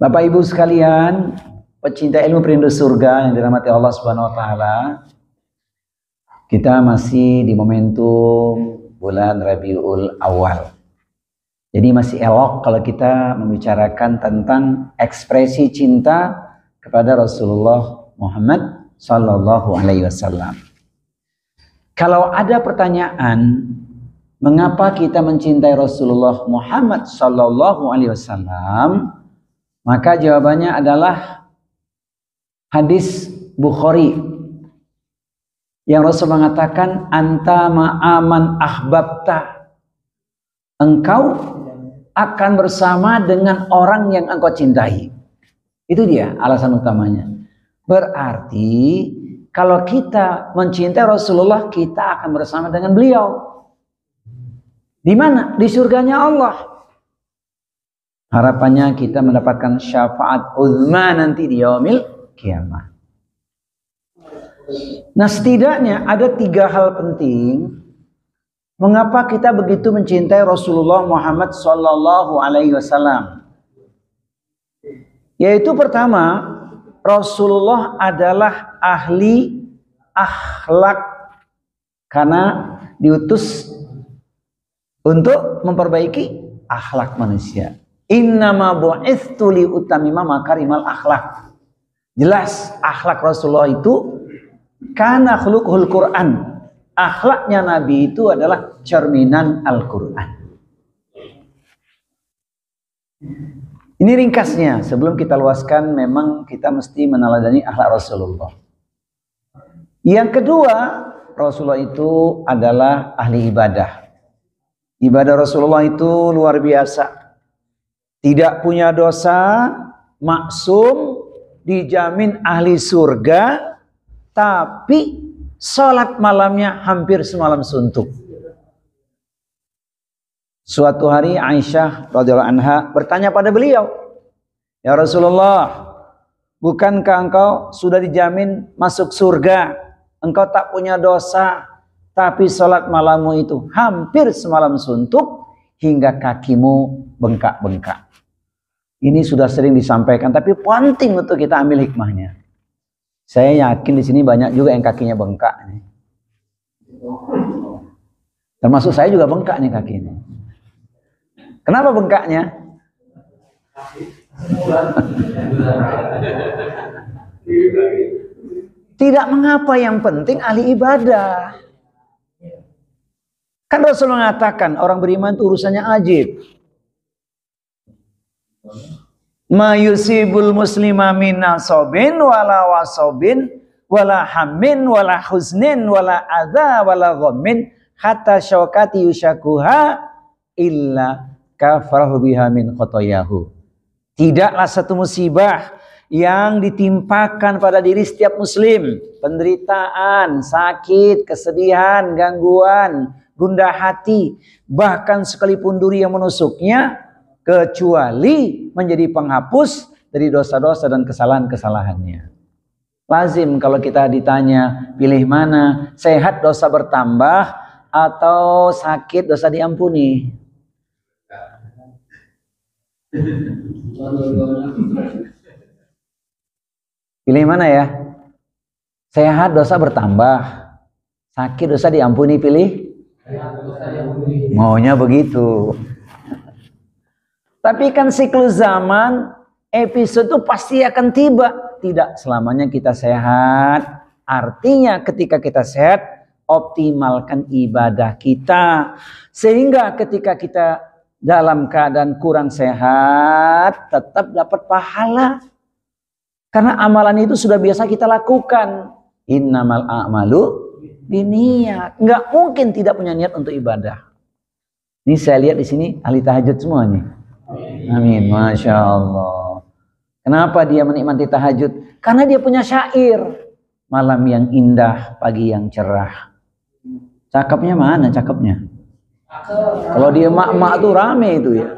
Bapak Ibu sekalian, pecinta ilmu perindu surga yang dirahmati Allah Subhanahu wa taala. Kita masih di momentum bulan Rabiul Awal. Jadi masih elok kalau kita membicarakan tentang ekspresi cinta kepada Rasulullah Muhammad sallallahu alaihi wasallam. Kalau ada pertanyaan, mengapa kita mencintai Rasulullah Muhammad sallallahu alaihi wasallam? Maka jawabannya adalah hadis Bukhari yang Rasul mengatakan, anta ma'aman ahbabta, engkau akan bersama dengan orang yang engkau cintai. Itu dia alasan utamanya. Berarti kalau kita mencintai Rasulullah, kita akan bersama dengan beliau. Di mana? Di surganya Allah. Harapannya kita mendapatkan syafaat uzma nanti di yaumil kiamah. Nah, setidaknya ada 3 hal penting mengapa kita begitu mencintai Rasulullah Muhammad sallallahu alaihi wasallam. Yaitu pertama, Rasulullah adalah ahli akhlak karena diutus untuk memperbaiki akhlak manusia. Innama bu'itstu li utamima makarimal akhlak. Jelas akhlak Rasulullah itu kana khuluqul Quran. Akhlaknya Nabi itu adalah cerminan Al-Quran. Ini ringkasnya. Sebelum kita luaskan, memang kita mesti meneladani akhlak Rasulullah. Yang kedua, Rasulullah itu adalah ahli ibadah. Ibadah Rasulullah itu luar biasa. Tidak punya dosa, maksum, dijamin ahli surga, tapi sholat malamnya hampir semalam suntuk. Suatu hari Aisyah radhiyallahu anha bertanya pada beliau, "Ya Rasulullah, bukankah engkau sudah dijamin masuk surga? Engkau tak punya dosa, tapi sholat malammu itu hampir semalam suntuk hingga kakimu bengkak-bengkak." Ini sudah sering disampaikan, tapi penting untuk kita ambil hikmahnya. Saya yakin di sini banyak juga yang kakinya bengkak nih. Termasuk saya juga bengkak nih kakinya. Kenapa bengkaknya? Tidak mengapa, yang penting ahli ibadah. Kan Rasul mengatakan orang beriman itu urusannya ajib. Ma yusibul muslima min nasobin wala wasobin wala hamin wala huznin wala adza wala ghammin hatta syaukati yushakuha illa kafarahu biha min khotoyahu. Tidaklah satu musibah yang ditimpakan pada diri setiap muslim, penderitaan, sakit, kesedihan, gangguan, gundah hati, bahkan sekalipun duri yang menusuknya, kecuali menjadi penghapus dari dosa-dosa dan kesalahan-kesalahannya. Lazim kalau kita ditanya, pilih mana? Sehat dosa bertambah atau sakit dosa diampuni? Pilih mana ya? Sehat dosa bertambah, sakit dosa diampuni, pilih? Maunya begitu. Tapi kan siklus zaman, episode itu pasti akan tiba. Tidak selamanya kita sehat. Artinya ketika kita sehat, optimalkan ibadah kita. Sehingga ketika kita dalam keadaan kurang sehat, tetap dapat pahala. Karena amalan itu sudah biasa kita lakukan. Innamal a'malu binniat. Nggak mungkin tidak punya niat untuk ibadah. Ini saya lihat di sini ahli tahajud semua nih. Amin, Masya Allah. Kenapa dia menikmati tahajud? Karena dia punya syair. Malam yang indah, pagi yang cerah. Cakepnya mana cakepnya? Kalau dia mak-mak tuh rame itu ya.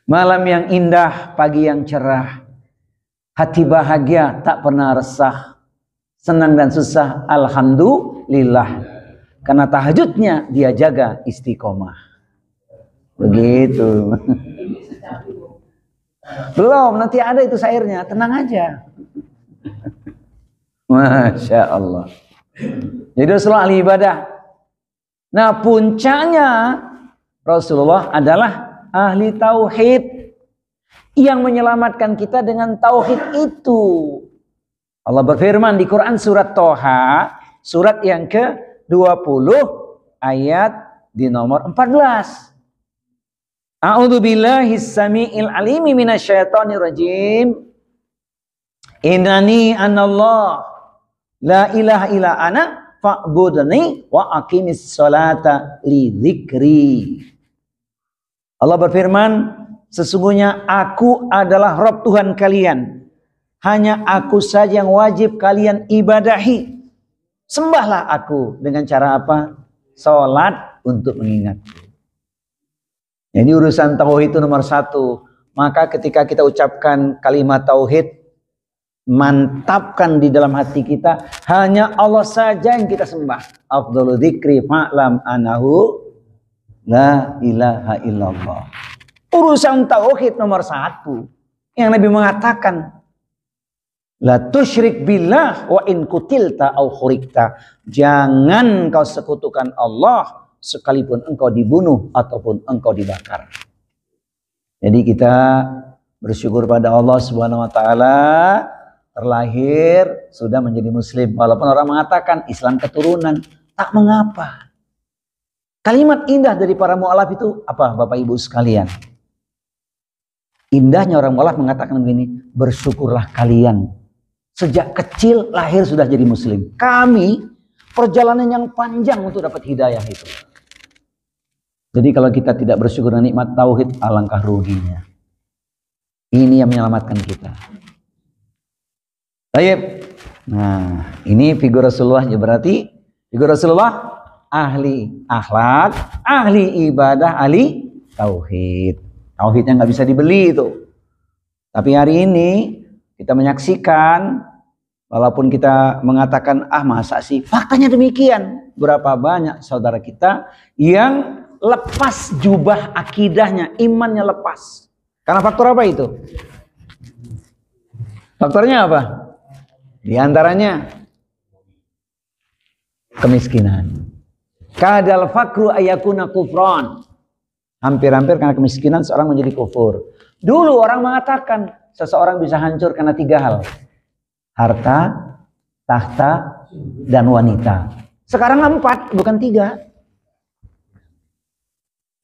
Malam yang indah, pagi yang cerah. Hati bahagia, tak pernah resah. Senang dan susah, alhamdulillah. Karena tahajudnya dia jaga istiqomah. Begitu. Belum, nanti ada itu syairnya, tenang aja. Masya Allah. Jadi Rasulullah ahli ibadah. Nah, puncaknya Rasulullah adalah ahli tauhid yang menyelamatkan kita dengan tauhid itu. Allah berfirman di Quran surat Toha, surat yang ke-20 ayat di nomor 14. A'udzu billahi samiil alimi minasyaitonir rajim. Innani anallah la ilaha illa ana fa'budni wa aqimis sholata li dzikri. Allah berfirman, sesungguhnya aku adalah Rabb Tuhan kalian. Hanya aku saja yang wajib kalian ibadahi. Sembahlah aku dengan cara apa? Salat untuk mengingatku. Jadi urusan tauhid itu nomor 1. Maka ketika kita ucapkan kalimat tauhid, mantapkan di dalam hati kita, hanya Allah saja yang kita sembah. Afdhalu dzikri fa'lam anahu la ilaha illallah. Urusan tauhid nomor 1. Yang Nabi mengatakan, la tusyrik billah wa in kutilta au khurikta. Jangan kau sekutukan Allah sekalipun engkau dibunuh ataupun engkau dibakar. Jadi kita bersyukur pada Allah Subhanahu wa taala, terlahir sudah menjadi muslim. Walaupun orang mengatakan Islam keturunan, tak mengapa. Kalimat indah dari para mu'alaf itu apa Bapak Ibu sekalian? Indahnya orang mu'alaf mengatakan begini, bersyukurlah kalian sejak kecil lahir sudah jadi muslim. Kami perjalanan yang panjang untuk dapat hidayah itu. Jadi kalau kita tidak bersyukur dengan nikmat tauhid, alangkah ruginya. Ini yang menyelamatkan kita. Baik. Nah, ini figur Rasulullah, ya berarti figur Rasulullah ahli akhlak, ahli ibadah, ahli tauhid. Tauhidnya nggak bisa dibeli itu. Tapi hari ini kita menyaksikan, walaupun kita mengatakan, masa sih, faktanya demikian. Berapa banyak saudara kita yang lepas jubah akidahnya, imannya lepas. Karena faktor apa itu? Faktornya apa? Di antaranya kemiskinan. Kadal fakru ayakuna kufran. Hampir-hampir karena kemiskinan seorang menjadi kufur. Dulu orang mengatakan seseorang bisa hancur karena 3 hal. Harta, tahta, dan wanita. Sekarang 4, bukan 3.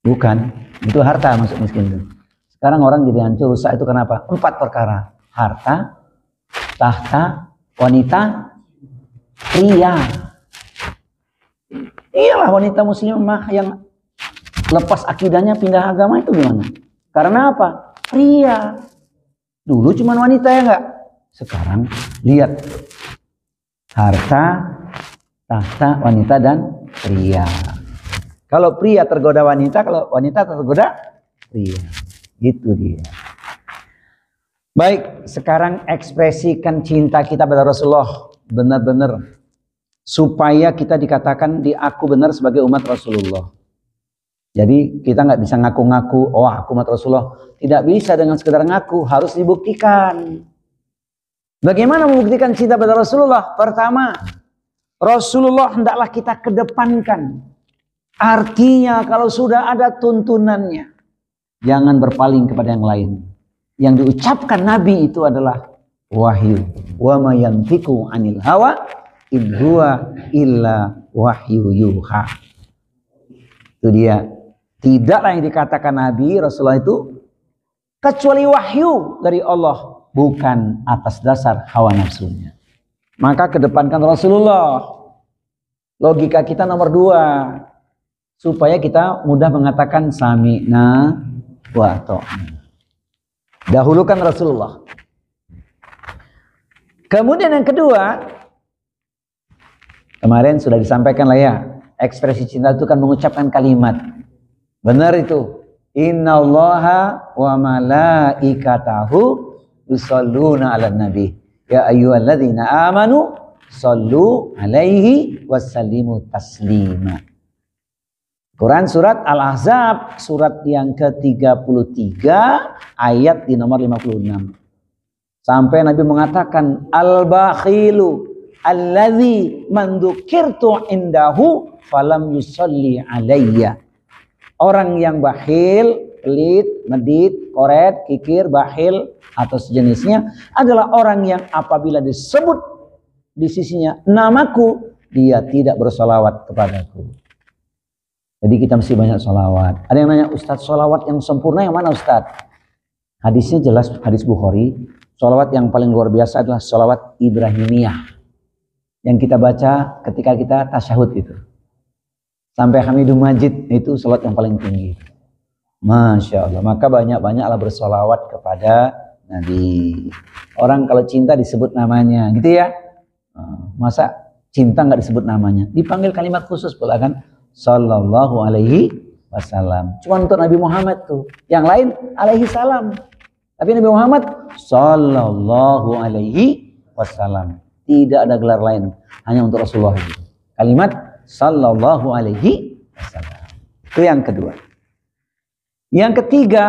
Bukan, itu harta masuk miskin. Sekarang orang jadi hancur, rusak itu kenapa? 4 perkara. Harta, tahta, wanita, pria. Iyalah wanita muslimah yang lepas akidahnya pindah agama itu gimana? Karena apa? Pria. Dulu cuma wanita ya enggak? Sekarang lihat. Harta, tahta, wanita, dan pria. Kalau pria tergoda wanita, kalau wanita tergoda pria. Gitu dia. Baik, sekarang ekspresikan cinta kita pada Rasulullah benar-benar. Supaya kita dikatakan aku benar sebagai umat Rasulullah. Jadi kita nggak bisa ngaku-ngaku, aku umat Rasulullah. Tidak bisa dengan sekedar ngaku, harus dibuktikan. Bagaimana membuktikan cinta pada Rasulullah? Pertama, Rasulullah hendaklah kita kedepankan. Artinya kalau sudah ada tuntunannya, jangan berpaling kepada yang lain. Yang diucapkan Nabi itu adalah wahyu. Wa ma yantiqu 'anil hawa in huwa illa wahyu yuha. Itu dia. Tidaklah yang dikatakan Nabi Rasulullah itu kecuali wahyu dari Allah, bukan atas dasar hawa nafsunya. Maka kedepankan Rasulullah. Logika kita nomor 2. Supaya kita mudah mengatakan sami'na wa ata'na. Dahulukan Rasulullah. Kemudian yang kedua, kemarin sudah disampaikan lah ya, ekspresi cinta itu kan mengucapkan kalimat. Benar itu. Innallaha wa malaikatahu yusholluna 'alan nabi. Ya ayyuhalladzina amanu shollu 'alaihi wasallimu taslima. Quran surat Al-Ahzab, surat yang ke-33, ayat di nomor 56. Sampai Nabi mengatakan, al-bakhilu alladzi man dzukirtu indahu falam yusalli alayya. Orang yang bakhil, pelit, medit, koret, kikir, bakhil atau sejenisnya adalah orang yang apabila disebut di sisinya namaku, dia tidak bersolawat kepadaku. Jadi kita mesti banyak solawat. Ada yang nanya, Ustadz, solawat yang sempurna yang mana Ustadz? Hadisnya jelas, hadis Bukhari. Solawat yang paling luar biasa adalah solawat Ibrahimiyah yang kita baca ketika kita tasyahud itu. Sampai Hamidum Majid, itu solawat yang paling tinggi. Masya Allah. Maka banyak-banyaklah bersolawat kepada Nabi. Orang kalau cinta disebut namanya, gitu ya. Masa cinta nggak disebut namanya? Dipanggil kalimat khusus pula kan? Sallallahu alaihi wasallam. Cuma untuk Nabi Muhammad tuh. Yang lain alaihi salam. Tapi Nabi Muhammad sallallahu alaihi wasallam. Tidak ada gelar lain, hanya untuk Rasulullah. Kalimat sallallahu alaihi wasallam. Itu yang kedua. Yang ketiga,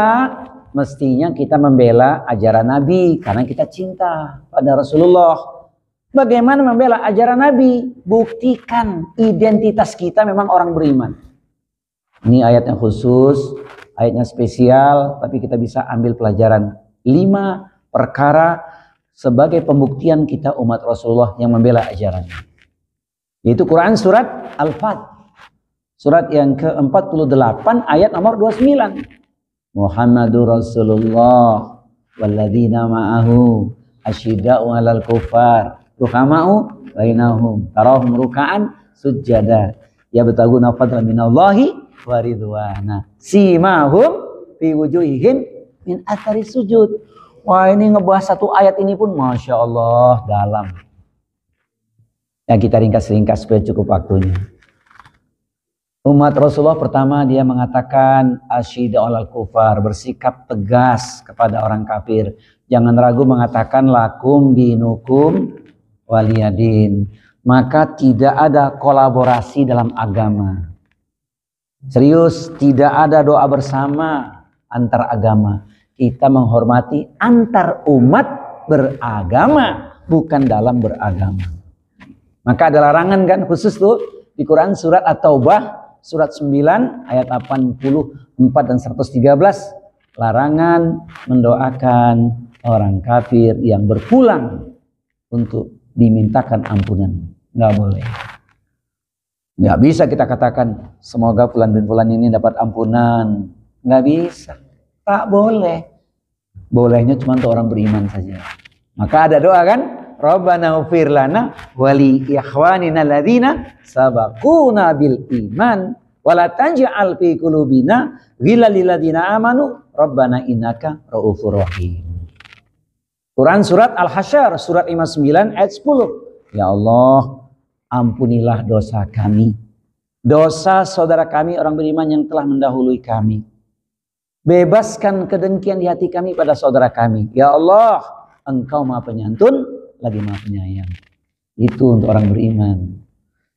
mestinya kita membela ajaran Nabi karena kita cinta pada Rasulullah. Bagaimana membela ajaran Nabi? Buktikan identitas kita memang orang beriman. Ini ayatnya khusus, ayatnya spesial, tapi kita bisa ambil pelajaran 5 perkara sebagai pembuktian kita umat Rasulullah yang membela ajarannya. Yaitu Quran surat Al-Fat, surat yang ke-48 ayat nomor 29. Muhammadur Rasulullah walladzina ma'ahu asyidda'u 'alal kufar ruhama'u bainahum tarahum ruka'an sujada yabtaguna fadlan minallahi wa ridwana simahum fi wujuhihim min athari sujud. Wah, ini ngebahas satu ayat ini pun Masya Allah dalam. Ya, kita ringkas-ringkas supaya cukup waktunya. Umat Rasulullah pertama dia mengatakan asyidda alal kufar, bersikap tegas kepada orang kafir. Jangan ragu mengatakan lakum dinukum waliyadin. Maka tidak ada kolaborasi dalam agama. Serius, tidak ada doa bersama antar agama. Kita menghormati antar umat beragama, bukan dalam beragama. Maka ada larangan kan khusus tuh di Quran surat At-Taubah surat 9 ayat 84 dan 113. Larangan mendoakan orang kafir yang berpulang untuk dimintakan ampunan. Nggak boleh. Nggak bisa kita katakan semoga fulan bin fulan ini dapat ampunan. Nggak bisa. Tak boleh. Bolehnya cuma untuk orang beriman saja. Maka ada doa kan? Rabbana ighfir lana wa li ikhwanina alladzina sabaquna bil iman wa la taj'al fi qulubina ghillan lil ladzina amanu rabbana innaka raufur rahim. Quran surat Al-Hasyr surat 59 ayat 10. Ya Allah, ampunilah dosa kami, dosa saudara kami orang beriman yang telah mendahului kami. Bebaskan kedengkian di hati kami pada saudara kami. Ya Allah, Engkau Maha Penyantun lagi Maha Penyayang. Itu untuk orang beriman.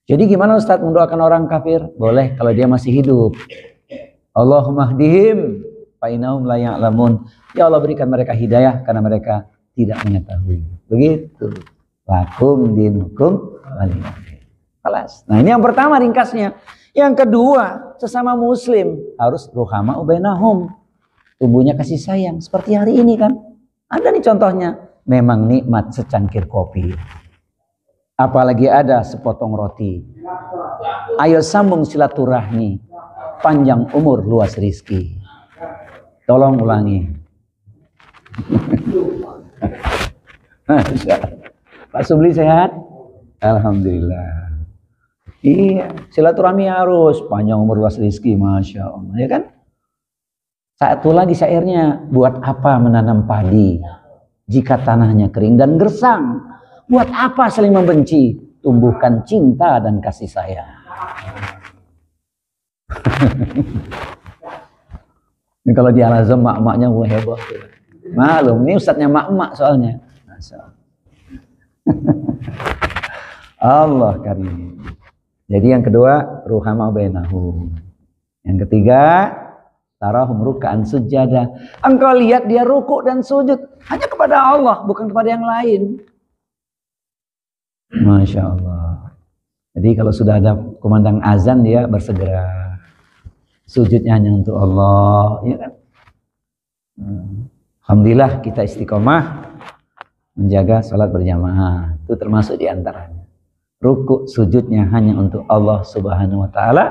Jadi gimana Ustaz mendoakan orang kafir? Boleh kalau dia masih hidup. Allahumma hdihim fa innahum la ya'lamun. Ya Allah, berikan mereka hidayah karena mereka tidak mengetahui. Begitu. Lakum dinukum waliyadin. Kelas. Nah, ini yang pertama ringkasnya. Yang kedua, sesama muslim harus ruhama ubainahum. Tumbuhnya kasih sayang seperti hari ini kan. Ada nih contohnya. Memang nikmat secangkir kopi. Apalagi ada sepotong roti. Ayo sambung silaturahmi. Panjang umur, luas rizki. Tolong ulangi. Pak Subli sehat? Alhamdulillah. Iya, silaturahmi harus panjang umur luas rizki, Masya Allah, ya kan? Satu lagi syairnya, buat apa menanam padi jika tanahnya kering dan gersang? Buat apa saling membenci? Tumbuhkan cinta dan kasih sayang. Ini kalau di Al-Azhar mak-maknya heboh. Malum, ini ustadznya mak-mak soalnya. Allah karim. Jadi yang kedua, ruhama bainahum. Yang ketiga, tarahum ruk'an sujada. Engkau lihat dia rukuk dan sujud hanya kepada Allah, bukan kepada yang lain. Masya Allah. Jadi kalau sudah ada kumandang azan, dia bersegera. Sujudnya hanya untuk Allah, ya kan? Alhamdulillah kita istiqomah menjaga sholat berjamaah. Itu termasuk diantaranya. Rukuk sujudnya hanya untuk Allah Subhanahu wa Ta'ala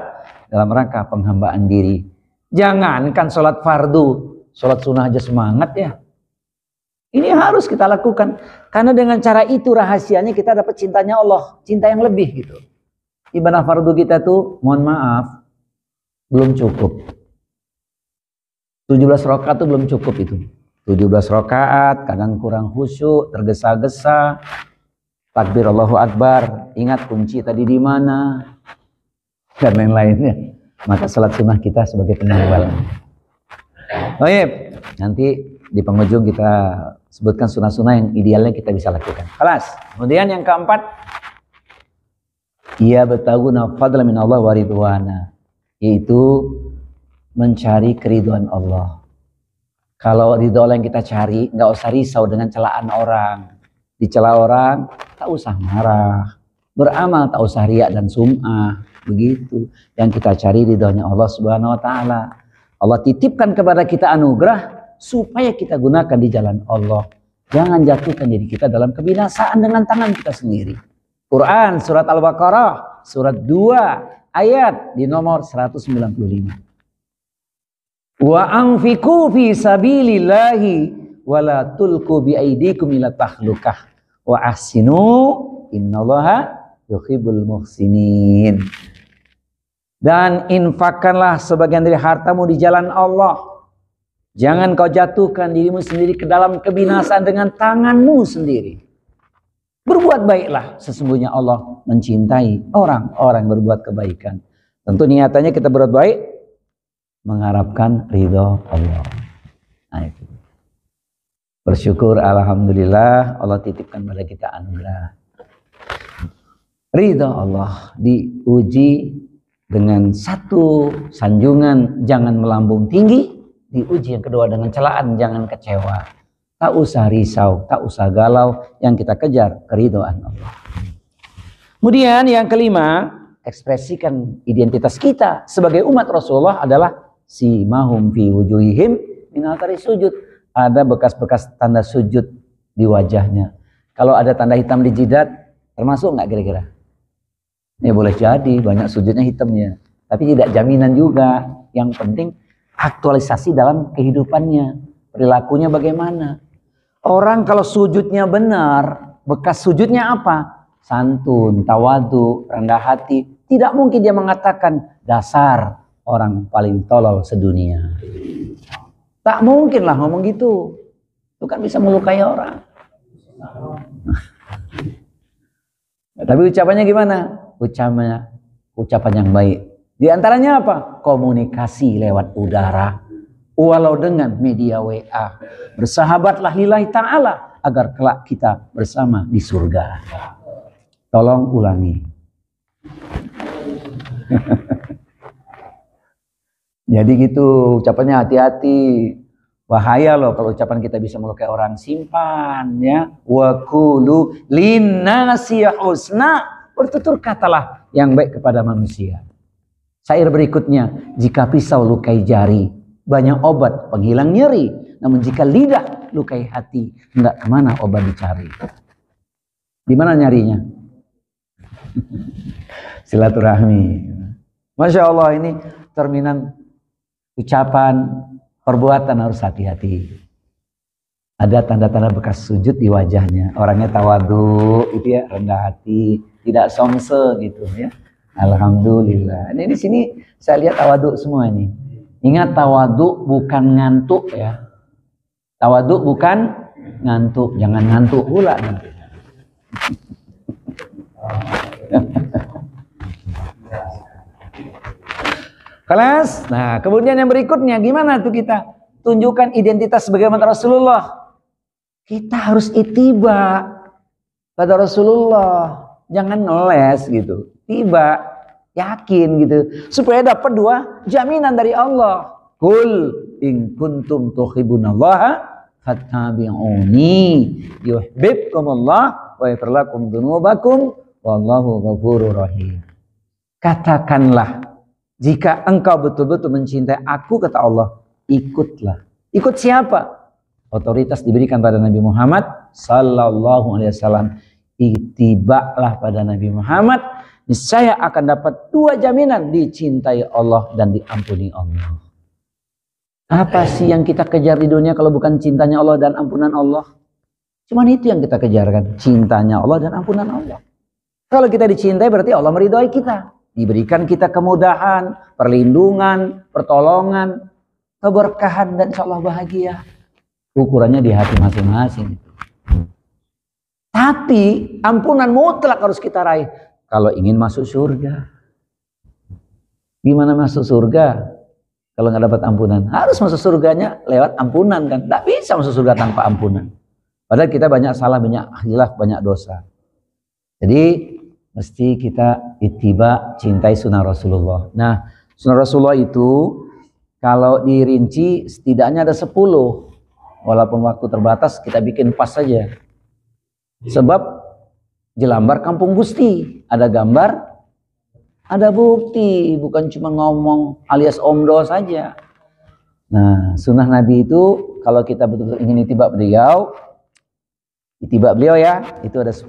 dalam rangka penghambaan diri. Jangankan sholat fardu, sholat sunnah aja semangat ya. Ini harus kita lakukan. Karena dengan cara itu rahasianya kita dapat cintanya Allah. Cinta yang lebih gitu. Ibadah fardu kita tuh, mohon maaf, belum cukup. 17 rakaat tuh belum cukup itu. 17 rakaat, kadang kurang khusyuk, tergesa-gesa. Takbir Allahu Akbar, ingat kunci tadi di mana, dan lain-lainnya. Maka salat sunnah kita sebagai penanggal. Oh iya, nanti di penghujung kita sebutkan sunnah-sunnah yang idealnya kita bisa lakukan. Kelas. Kemudian yang keempat, ia bertaguna fadla min Allah wa ridwana, yaitu mencari keriduan Allah. Kalau ridho Allah yang kita cari, nggak usah risau dengan celaan orang. Dicela orang, tak usah marah. Beramal, tak usah riak dan sum'ah. Begitu. Yang kita cari ridhonya Allah Subhanahu wa Ta'ala. Allah titipkan kepada kita anugerah supaya kita gunakan di jalan Allah. Jangan jatuhkan diri kita dalam kebinasaan dengan tangan kita sendiri. Quran surat Al-Baqarah surat 2 ayat di nomor 195. Wa anfiqu fi sabilillahi wa la tulqu bi aydikum ila tahlukah wa ahsinu innallaha yuhibbul muhsinin. Dan infakkanlah sebagian dari hartamu di jalan Allah. Jangan kau jatuhkan dirimu sendiri ke dalam kebinasaan dengan tanganmu sendiri. Berbuat baiklah, sesungguhnya Allah mencintai orang-orang yang berbuat kebaikan. Tentu niatannya kita berbuat baik mengharapkan ridho Allah. Nah itu. Bersyukur alhamdulillah Allah titipkan pada kita anugerah. Ridho Allah diuji dengan satu sanjungan, jangan melambung tinggi. Diuji yang kedua dengan celaan, jangan kecewa. Tak usah risau, tak usah galau. Yang kita kejar keridhaan Allah. Kemudian yang kelima, ekspresikan identitas kita sebagai umat Rasulullah adalah simahum fi wujuhihim min athari sujud. Ada bekas-bekas tanda sujud di wajahnya. Kalau ada tanda hitam di jidat, termasuk nggak kira-kira? Ya boleh jadi banyak sujudnya hitamnya, tapi tidak jaminan juga. Yang penting aktualisasi dalam kehidupannya, perilakunya bagaimana. Orang kalau sujudnya benar, bekas sujudnya apa? Santun, tawadu, rendah hati. Tidak mungkin dia mengatakan dasar orang paling tolol sedunia. Tak mungkin lah ngomong gitu. Itu kan bisa melukai orang. Tapi ucapannya gimana? Ucapan yang baik. Di antaranya apa? Komunikasi lewat udara. Walau dengan media WA. Bersahabatlah lillahi ta'ala agar kelak kita bersama di surga. Tolong ulangi. Jadi gitu ucapannya, hati-hati. Bahaya loh kalau ucapan kita bisa melukai orang. Simpan ya. Wa qulu linnasi husna. Bertutur katalah yang baik kepada manusia. Syair berikutnya, jika pisau lukai jari, banyak obat penghilang nyeri. Namun jika lidah lukai hati, hendak kemana obat dicari? Di mana nyarinya? Silaturahmi. Masya Allah, ini cerminan ucapan, perbuatan harus hati-hati. Ada tanda-tanda bekas sujud di wajahnya. Orangnya tawadu, itu ya, rendah hati, tidak somse gitu ya. Alhamdulillah. Ini di sini saya lihat tawadu semua ini. Ingat, tawadu bukan ngantuk ya. Tawadu bukan ngantuk, jangan ngantuk pula nanti. Kelas. Nah, kemudian yang berikutnya gimana tuh kita tunjukkan identitas sebagai umat Rasulullah? Kita harus ittiba pada Rasulullah, jangan ngeles gitu. Tiba yakin gitu, supaya dapat 2 jaminan dari Allah. Qul in kuntum tuhibbunallaha fattabi'uni yuhibbukumullah wa yaghfir lakum dzunubakum wallahu ghafurur rahim. Katakanlah, jika engkau betul-betul mencintai aku, kata Allah, ikutlah. Ikut siapa? Otoritas diberikan pada Nabi Muhammad sallallahu alaihi wasallam. Itibaklah pada Nabi Muhammad, niscaya akan dapat 2 jaminan, dicintai Allah dan diampuni Allah. Apa sih yang kita kejar di dunia kalau bukan cintanya Allah dan ampunan Allah? Cuman itu yang kita kejarkan, cintanya Allah dan ampunan Allah. Kalau kita dicintai berarti Allah meridhai kita. Diberikan kita kemudahan, perlindungan, pertolongan, keberkahan, dan insya Allah bahagia. Ukurannya di hati masing-masing. Tapi ampunan mutlak harus kita raih kalau ingin masuk surga. Gimana masuk surga kalau nggak dapat ampunan? Harus masuk surganya lewat ampunan kan? Nggak bisa masuk surga tanpa ampunan. Padahal kita banyak salah, banyak khilaf, banyak dosa. Jadi mesti kita ittiba, cintai sunnah Rasulullah. Nah, sunnah Rasulullah itu kalau dirinci setidaknya ada 10. Walaupun waktu terbatas, kita bikin pas saja. Sebab Jelambar Kampung Gusti, ada gambar, ada bukti, bukan cuma ngomong alias omdo saja. Nah, sunnah Nabi itu kalau kita betul-betul ingin ittiba beliau ya, itu ada 10.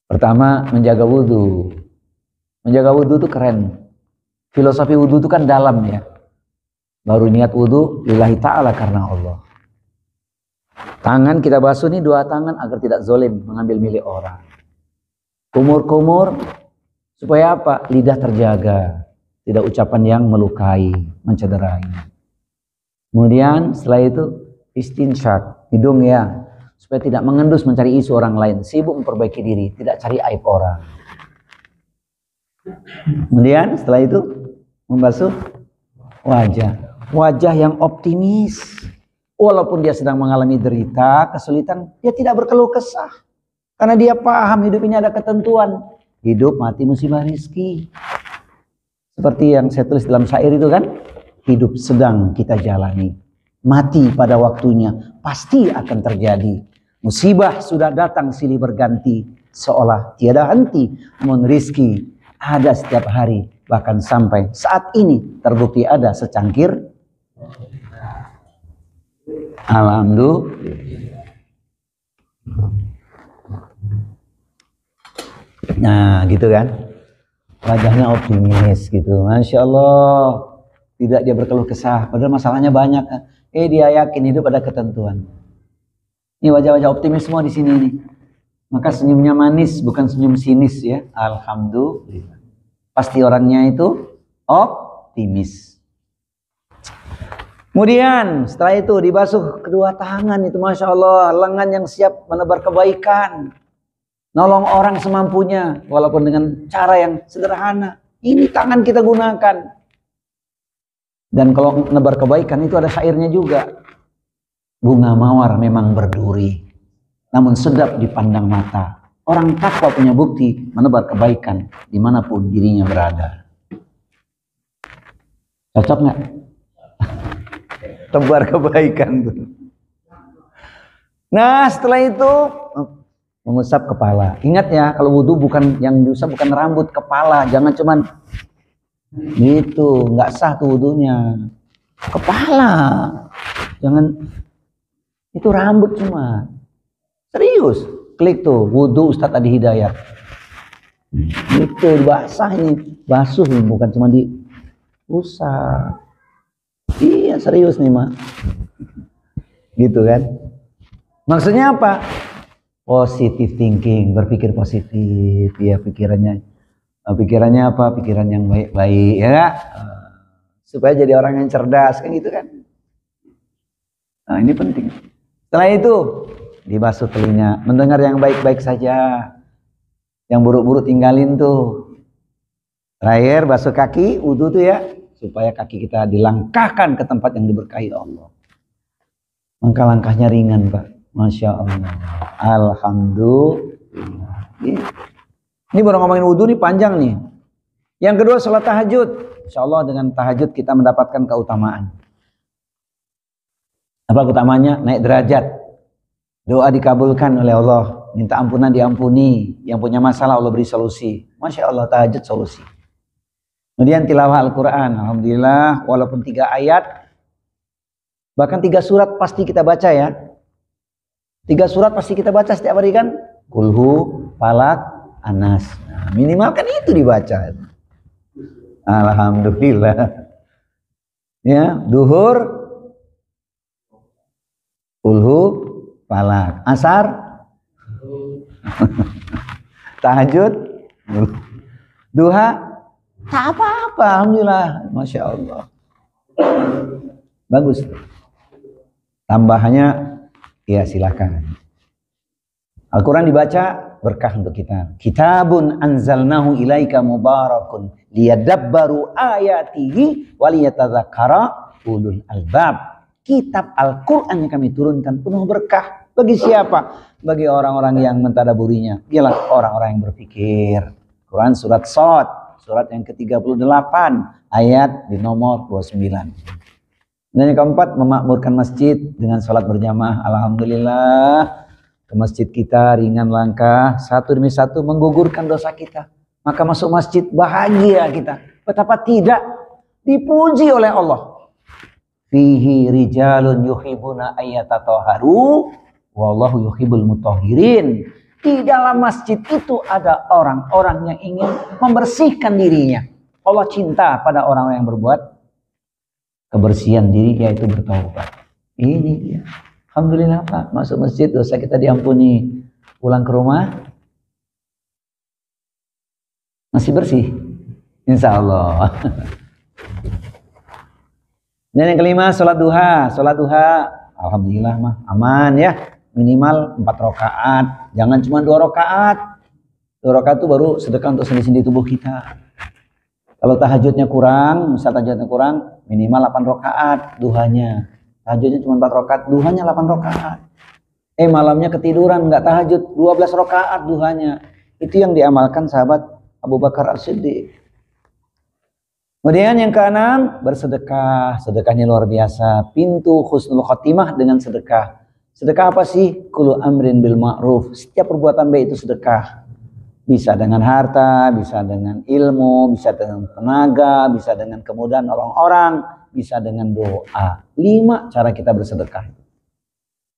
Pertama, menjaga wudhu. Menjaga wudhu itu keren. Filosofi wudhu itu kan dalam ya. Baru niat wudhu lillahi ta'ala, karena Allah. Tangan kita basuh nih 2 tangan agar tidak zolim mengambil milik orang. Kumur-kumur supaya apa? Lidah terjaga. Tidak ucapan yang melukai, mencederai. Kemudian setelah itu istinsyak, hidung ya. Supaya tidak mengendus mencari isu orang lain, sibuk memperbaiki diri, tidak cari aib orang. Kemudian setelah itu membasuh wajah yang optimis. Walaupun dia sedang mengalami derita, kesulitan, dia tidak berkeluh kesah. Karena dia paham hidup ini ada ketentuan. Hidup, mati, musibah, rizki. Seperti yang saya tulis dalam syair itu kan, hidup sedang kita jalani. Mati pada waktunya pasti akan terjadi. Musibah sudah datang silih berganti, seolah tiada henti. Namun rizki ada setiap hari, bahkan sampai saat ini terbukti ada secangkir. Alhamdulillah. Nah gitu kan, wajahnya optimis gitu, Masya Allah. Tidak dia berkeluh kesah, padahal masalahnya banyak. Dia yakin hidup ada ketentuan. Ini wajah-wajah optimis semua di sini nih. Maka senyumnya manis, bukan senyum sinis ya. Alhamdulillah. Pasti orangnya itu optimis. Kemudian setelah itu dibasuh kedua tangan itu, Masya Allah, lengan yang siap menebar kebaikan. Nolong orang semampunya, walaupun dengan cara yang sederhana. Ini tangan kita gunakan. Dan kalau nebar kebaikan itu ada syairnya juga. Bunga mawar memang berduri, namun sedap dipandang mata. Orang takwa punya bukti menebar kebaikan dimanapun dirinya berada. Cocok nggak? Tebar kebaikan tuh. Nah setelah itu mengusap kepala. Ingat ya, kalau wudhu bukan yang diusap bukan rambut, kepala. Jangan cuman gitu, nggak sah tuh wudhunya. Kepala, jangan itu rambut cuma. Serius, klik tuh wudhu Ustadz Adi Hidayat. Itu basah ini, basuh ini, bukan cuma diusap. Iya serius nih mak, gitu kan? Maksudnya apa? Positive thinking, berpikir positif, ya pikirannya apa? Pikiran yang baik-baik, ya, supaya jadi orang yang cerdas, kan gitu kan? Nah ini penting. Setelah itu dibasuh telinga, mendengar yang baik-baik saja, yang buruk-buruk tinggalin tuh. Terakhir basuh kaki, wudhu tuh ya, supaya kaki kita dilangkahkan ke tempat yang diberkahi Allah. Langkah-langkahnya ringan Pak, Masya Allah. Alhamdulillah. Ini baru ngomongin wudhu nih panjang nih. Yang kedua sholat tahajud. Insya Allah dengan tahajud kita mendapatkan keutamaan. Apa keutamanya? Naik derajat. Doa dikabulkan oleh Allah. Minta ampunan diampuni. Yang punya masalah Allah beri solusi. Masya Allah, tahajud solusi. Kemudian tilawah Al-Quran. Alhamdulillah, walaupun 3 ayat. Bahkan 3 surat pasti kita baca ya. 3 surat pasti kita baca setiap hari kan. Kulhu, Falak, Anas. Nah, minimal kan itu dibaca. Alhamdulillah. Ya, duhur, Kulhu, Falak, asar, tahajud, duha, tak apa-apa, alhamdulillah, masya Allah, bagus. Tambahannya, ya silakan. Al-Quran dibaca berkah untuk kita. Kitabun anzalnahu ilaika mubarakun liyadabbaru ayatihi waliyatadzakkara ulul albab. Kitab Al-Quran yang kami turunkan penuh berkah. Bagi siapa? Bagi orang-orang yang mentadaburinya. Dialah orang-orang yang berpikir. Quran surat Shad, surat yang ke-38, ayat di nomor 29. Dan yang keempat, memakmurkan masjid dengan sholat berjamaah. Alhamdulillah, ke masjid kita ringan langkah, satu demi satu menggugurkan dosa kita. Maka masuk masjid bahagia kita. Betapa tidak dipuji oleh Allah. Fihi rijalun yuhibbuna ayyatatahharu wallahu yuhibbul mutahhirin. Di dalam masjid itu ada orang-orang yang ingin membersihkan dirinya. Allah cinta pada orang-orang yang berbuat kebersihan diri, yaitu bertaubat. Ini dia. Alhamdulillah Pak, masuk masjid dosa kita diampuni. Pulang ke rumah masih bersih, insya Allah. Dan yang kelima, sholat duha. Sholat duha, alhamdulillah mah aman ya. Minimal 4 rakaat. Jangan cuma 2 rakaat. 2 rakaat itu baru sedekah untuk sendi-sendi tubuh kita. Kalau tahajudnya kurang, misal tahajudnya kurang, minimal 8 rakaat duhanya. Tahajudnya cuma 4 rakaat, duhanya 8 rakaat. Malamnya ketiduran, nggak tahajud, 12 rakaat duhanya. Itu yang diamalkan sahabat Abu Bakar As-Siddiq. Kemudian yang keenam, bersedekah. Sedekahnya luar biasa. Pintu husnul khotimah dengan sedekah. Sedekah apa sih? Kullu amrin bil ma'ruf. Setiap perbuatan baik itu sedekah. Bisa dengan harta, bisa dengan ilmu, bisa dengan tenaga, bisa dengan kemudahan orang-orang, bisa dengan doa. 5 cara kita bersedekah.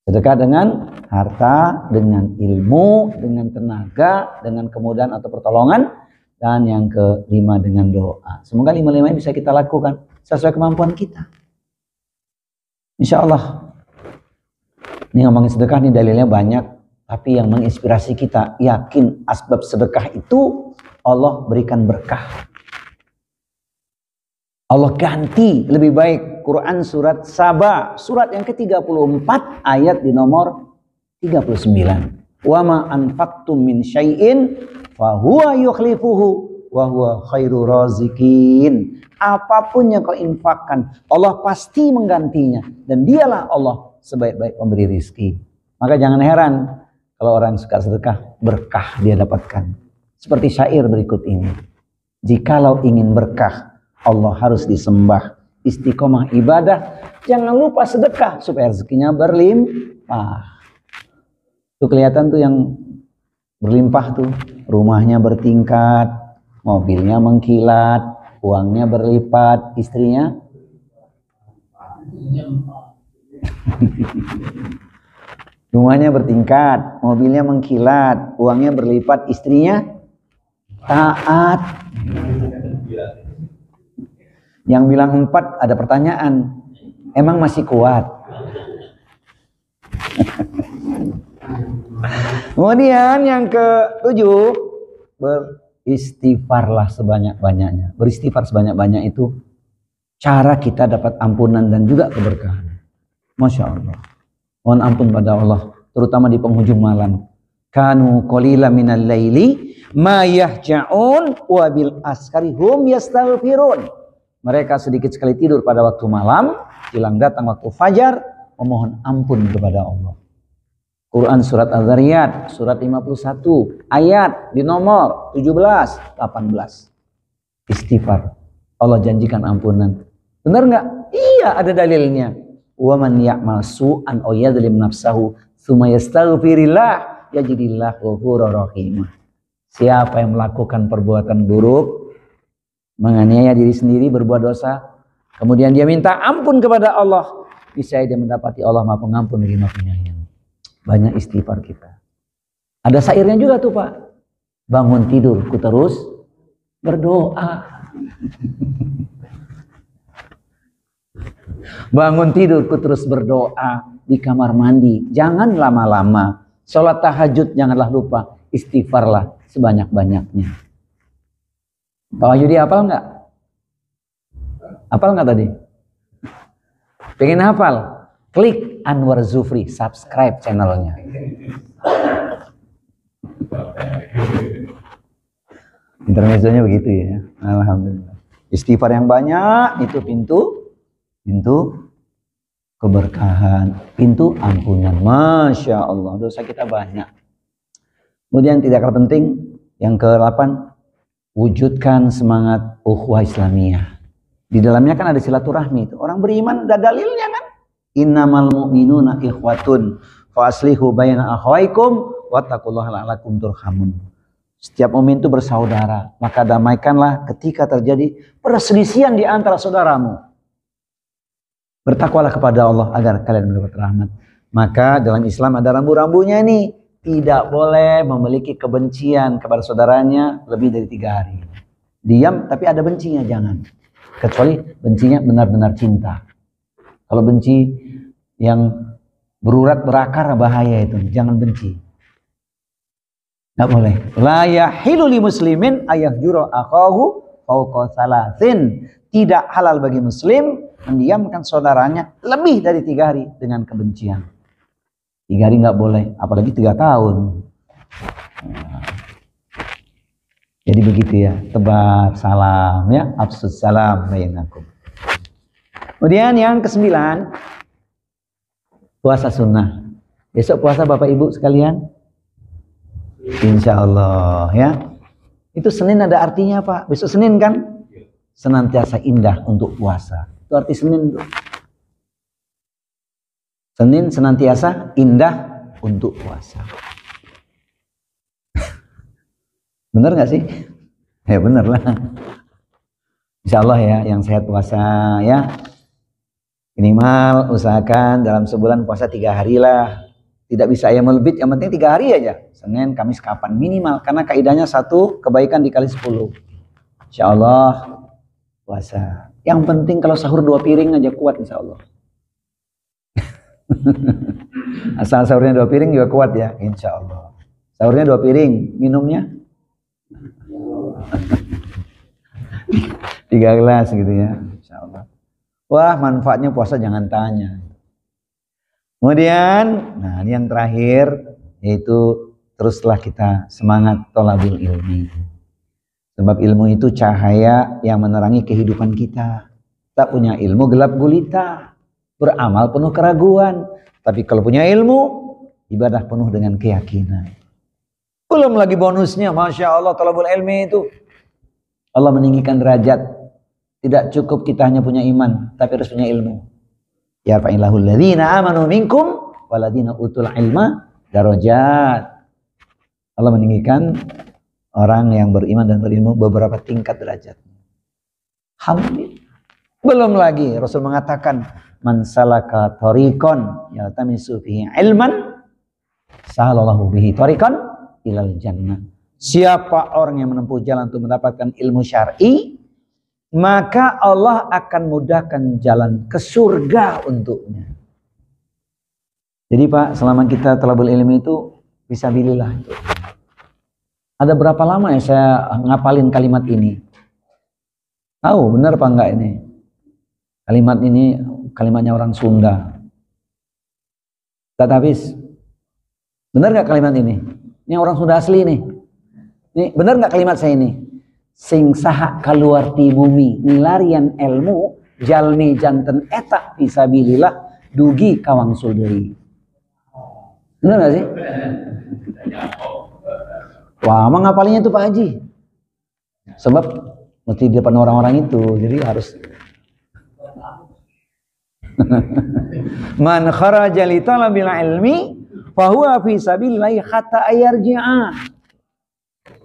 Sedekah dengan harta, dengan ilmu, dengan tenaga, dengan kemudahan atau pertolongan. Dan yang kelima dengan doa. Semoga 5-5 bisa kita lakukan sesuai kemampuan kita. Insya Allah. Ini ngomongin sedekah, nih dalilnya banyak. Tapi yang menginspirasi kita, yakin asbab sedekah itu Allah berikan berkah. Allah ganti lebih baik. Quran surat Saba, surat yang ke-34, ayat di nomor 39. Wa ma anfaqtum min syai'in fahuwa yukhlifuhu wa huwa khairu razikin. Apapun yang kau infakkan, Allah pasti menggantinya, dan dialah Allah sebaik-baik pemberi rizki. Maka jangan heran kalau orang suka sedekah, berkah dia dapatkan. Seperti syair berikut ini. Jikalau ingin berkah, Allah harus disembah. Istiqomah ibadah, jangan lupa sedekah supaya rezekinya berlimpah. Tuh kelihatan tuh yang berlimpah tuh, rumahnya bertingkat, mobilnya mengkilat, uangnya berlipat, istrinya rumahnya bertingkat, mobilnya mengkilat, uangnya berlipat, istrinya taat. Yang bilang 4 ada pertanyaan, emang masih kuat? Kemudian yang ke-7, beristighfarlah sebanyak-banyaknya. Beristighfar sebanyak-banyak itu cara kita dapat ampunan dan juga keberkahan. Masya Allah. Mohon ampun pada Allah, terutama di penghujung malam. Kanu qalila minal laili ma yahja'un wa bil askari hum yastaghfirun. Mereka sedikit sekali tidur pada waktu malam, jelang datang waktu fajar, memohon ampun kepada Allah. Quran surat Az-Zariyat surat 51 ayat di nomor 17, 18. Istighfar. Allah janjikan ampunan. Benar nggak? Iya, ada dalilnya. Wa man ya'mal su'an aw yadhlim nafsahu tsumma yastaghfirillah yajidillahu ghafurur rahim. Siapa yang melakukan perbuatan buruk, menganiaya diri sendiri, berbuat dosa, kemudian dia minta ampun kepada Allah, niscaya dia mendapati Allah Maha Pengampun lagi Maha Penyayang. Banyak istighfar kita. Ada syairnya juga tuh Pak. Bangun tidur ku terus berdoa. Bangun tidur ku terus berdoa di kamar mandi. Jangan lama-lama. Sholat tahajud janganlah lupa. Istighfarlah sebanyak-banyaknya. Pak Wahyudi hafal nggak? Hafal nggak tadi? Pengen hafal? Klik Anwar Zufri, subscribe channelnya. Intermezzonya begitu ya. Alhamdulillah. Istighfar yang banyak itu pintu keberkahan, pintu ampunan. Masya Allah, dosa kita banyak. Kemudian tidak kalah penting, yang ke-8, wujudkan semangat ukhuwah Islamiyah. Di dalamnya kan ada silaturahmi itu. Orang beriman ada dalilnya kan? Innamal mu'minuna ikhwatun fa aslihu baina akhawaikum wattaqullaha la'allakum turhamun. Setiap mukmin itu bersaudara, maka damaikanlah ketika terjadi perselisihan di antara saudaramu. Bertakwalah kepada Allah agar kalian mendapat rahmat. Maka dalam Islam ada rambu-rambunya nih. Tidak boleh memiliki kebencian kepada saudaranya lebih dari 3 hari. Diam tapi ada bencinya, jangan. Kecuali bencinya benar-benar cinta. Kalau benci yang berurat berakar bahaya itu, jangan benci. Nggak boleh. La yahilu li muslimin ayahjura akhahu fawqa salasin. Tidak halal bagi muslim mendiamkan saudaranya lebih dari 3 hari dengan kebencian. 3 hari nggak boleh, apalagi 3 tahun. Jadi begitu ya, tebar salam ya, absus salam bainakum. Kemudian yang ke-9, puasa sunnah. Besok puasa Bapak Ibu sekalian? Insya Allah ya. Itu Senin ada artinya Pak. Besok Senin kan? Senantiasa indah untuk puasa. Itu arti Senin tuh. Senin senantiasa indah untuk puasa. Bener gak sih? Ya bener lah. Insya Allah ya, yang sehat puasa ya. Minimal usahakan dalam sebulan puasa 3 hari lah. Tidak bisa ayam melebit, yang penting 3 hari aja. Senin, Kamis, kapan minimal. Karena kaidahnya 1 kebaikan dikali 10. Insya Allah puasa. Yang penting kalau sahur 2 piring aja kuat insya Allah. Asal sahurnya 2 piring juga kuat ya, insya Allah. Sahurnya 2 piring, minumnya 3 gelas gitu ya, insya Allah. Wah, manfaatnya puasa jangan tanya. Kemudian, nah ini yang terakhir, yaitu teruslah kita semangat thalabul ilmi. Sebab ilmu itu cahaya yang menerangi kehidupan kita. Tak punya ilmu gelap gulita, beramal penuh keraguan. Tapi kalau punya ilmu, ibadah penuh dengan keyakinan. Belum lagi bonusnya, Masya Allah, thalabul ilmi itu Allah meninggikan derajat. Tidak cukup kita hanya punya iman, tapi harus punya ilmu. Ya fa'ilahul ladzina amanu minkum waladina utul ilma darajat. Allah meninggikan orang yang beriman dan berilmu beberapa tingkat derajat. Alhamdulillah. Belum lagi Rasul mengatakan man salaka thariqan yaltamisu fihi ilman sahalallahu bihi thariqan ilal jannah. Siapa orang yang menempuh jalan untuk mendapatkan ilmu syar'i, maka Allah akan mudahkan jalan ke surga untuknya. Jadi Pak, selama kita thalabul ilmi itu fisabilillah itu. Ada berapa lama ya saya ngapalin kalimat ini? Tahu benar apa enggak ini? Kalimat ini kalimatnya orang Sunda. Tak habis. Benar nggak kalimat ini? Ini orang Sunda asli nih. Ini benar nggak kalimat saya ini? Sing saha kaluar ti bumi nilarian ilmu jalmi janten eta fisabilillah dugi kawang deui. Benar nggak sih? Wah, emang ngapalinnya tuh Pak Haji? Sebab mesti di depan orang-orang itu, jadi harus. Man kharaja li talabil ilmi fahuwa fi sabilillah hatta ayarji'a.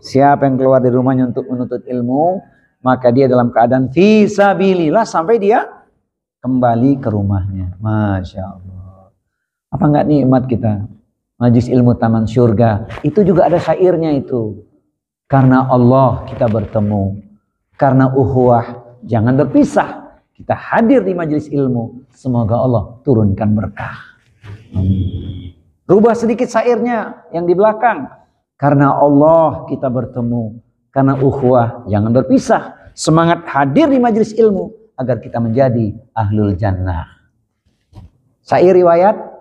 Siapa yang keluar dari rumahnya untuk menuntut ilmu, maka dia dalam keadaan fi sabilillah sampai dia kembali ke rumahnya. Masya Allah. Apa enggak nikmat kita? Majlis ilmu taman surga. Itu juga ada syairnya itu. Karena Allah kita bertemu. Karena ukhuwah jangan berpisah. Kita hadir di majlis ilmu. Semoga Allah turunkan berkah. Rubah sedikit syairnya yang di belakang. Karena Allah kita bertemu. Karena ukhuwah jangan berpisah. Semangat hadir di majlis ilmu agar kita menjadi ahlul jannah. Syair riwayat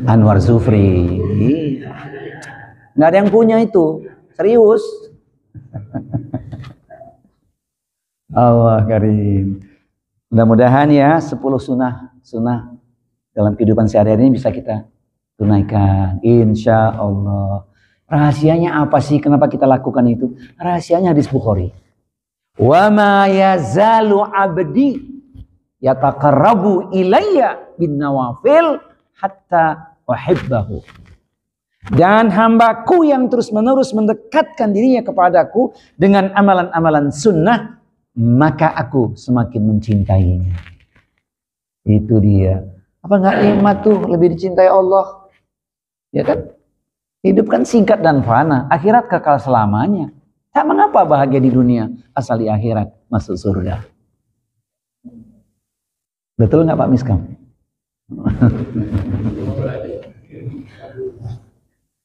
Anwar Zufri. Nggak ada yang punya itu. Serius. Allah karim. Mudah-mudahan ya 10 sunnah dalam kehidupan sehari-hari ini bisa kita tunaikan. Insya Allah. Rahasianya apa sih? Kenapa kita lakukan itu? Rahasianya hadis Bukhari. Wa ma yazalu abdi yataqarrabu ilayya bin nawafil hatta uhibbahu. Dan hambaku yang terus-menerus mendekatkan dirinya kepadaku dengan amalan-amalan sunnah, maka aku semakin mencintainya. Itu dia. Apa enggak nikmat tuh lebih dicintai Allah? Ya kan? Hidup kan singkat dan fana, akhirat kekal selamanya. Tak mengapa bahagia di dunia, asal di akhirat masuk surga. Betul nggak Pak Miskam?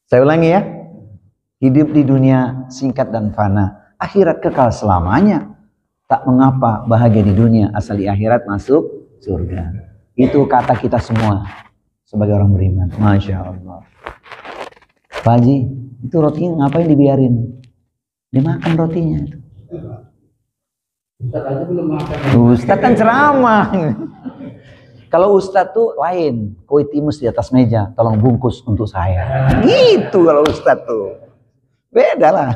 Saya ulangi ya. Hidup di dunia singkat dan fana, akhirat kekal selamanya. Tak mengapa bahagia di dunia, asal di akhirat masuk surga. Itu kata kita semua sebagai orang beriman. Masya Allah. Pak Haji, itu rotinya ngapain dibiarin? Dia makan rotinya itu. Ustaz aja belum makan. Ustaz kan ceramah. Kalau Ustaz tuh lain, kue timus di atas meja, tolong bungkus untuk saya. Gitu kalau Ustaz tuh. Beda lah.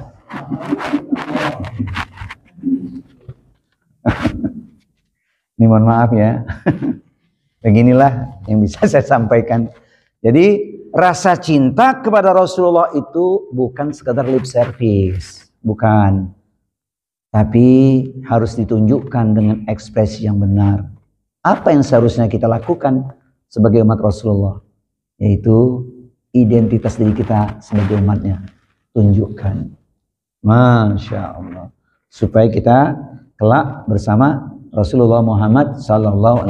Ini mohon maaf ya. Beginilah yang bisa saya sampaikan. Jadi rasa cinta kepada Rasulullah itu bukan sekadar lip service. Bukan. Tapi harus ditunjukkan dengan ekspresi yang benar. Apa yang seharusnya kita lakukan sebagai umat Rasulullah? Yaitu identitas diri kita sebagai umatnya. Tunjukkan. Masya Allah. Supaya kita kelak bersama Rasulullah Muhammad SAW.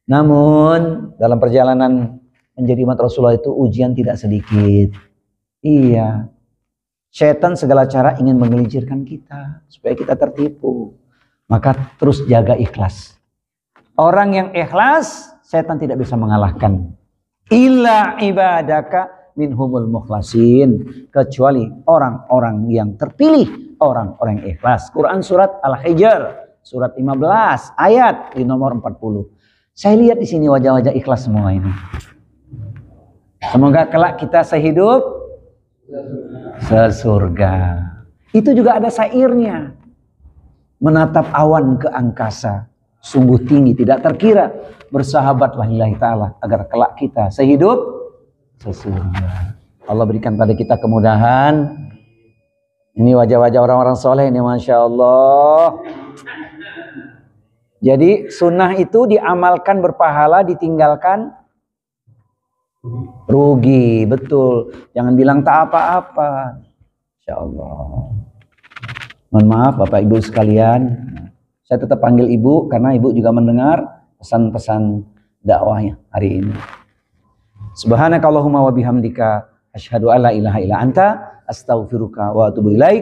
Namun dalam perjalanan menjadi umat Rasulullah itu ujian tidak sedikit. Iya. Setan segala cara ingin menggelincirkan kita supaya kita tertipu. Maka terus jaga ikhlas. Orang yang ikhlas, setan tidak bisa mengalahkan. Illa ibadaka minhumul mukhlasin. Kecuali orang-orang yang terpilih, orang-orang yang ikhlas. Quran surat Al-Hijr, surat 15, ayat di nomor 40. Saya lihat di sini wajah-wajah ikhlas semua ini. Semoga kelak kita sehidup sesurga. Itu juga ada syairnya. Menatap awan ke angkasa. Sungguh tinggi, tidak terkira. Bersahabatlah lillahi ta'ala. Agar kelak kita sehidup sesurga. Allah berikan pada kita kemudahan. Ini wajah-wajah orang-orang soleh ini, Masya Allah. Jadi sunnah itu diamalkan berpahala, ditinggalkan rugi. Betul. Jangan bilang tak apa-apa. Insya Allah. Mohon maaf Bapak Ibu sekalian. Saya tetap panggil Ibu karena Ibu juga mendengar pesan-pesan dakwahnya hari ini. Subhanakallahumma wa bihamdika asyhadu alla ilaha illa anta astaghfiruka wa atubu ilaik.